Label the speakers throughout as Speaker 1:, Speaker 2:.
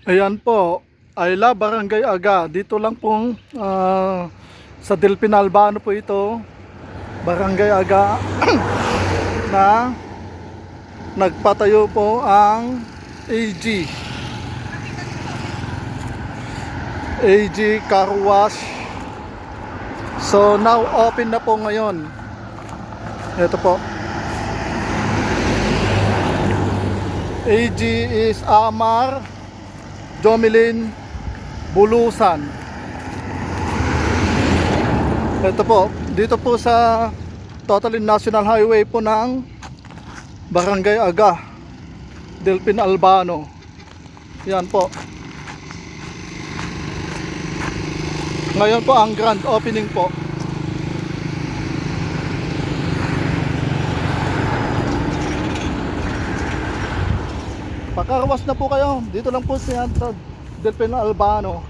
Speaker 1: Ayan po, Ayla, Barangay Aga. Dito lang pong sa Delpin Albano po ito, Barangay Aga, na nagpatayo po ang AG Car Wash. So now open na po ngayon. Ito po. AG is Amar Jomelyn Bulusan. Ito po, dito po sa Totally National Highway po ng Barangay Aga, Delpin Albano. Yan po. Ngayon po ang grand opening po. Pakarwas na po kayo. Dito lang po sa Delpin Albano.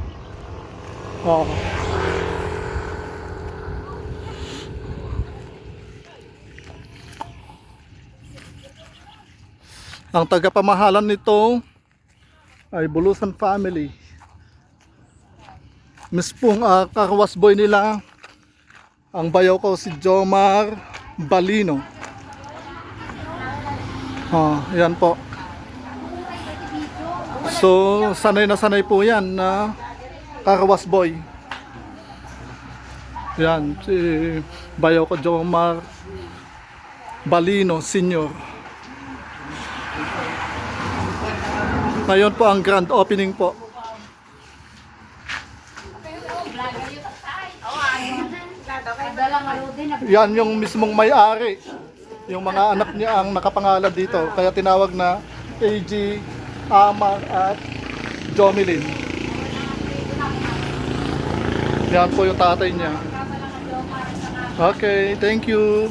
Speaker 1: Oh. Ang tagapamahalan nito ay Bulusan family. Mispong karwas boy nila ang bayaw ko si Jomar Balino. Yan po. So sanay na sanay po yan na karawas boy. Yan si bayaw ko Jomar Balino Senior. Ngayon po ang grand opening po. Yan yung mismong may-ari. Yung mga anak niya ang nakapangalan dito. Kaya tinawag na AG Amar at Jomelyn. Yan po yung tatay niya. Okay, thank you.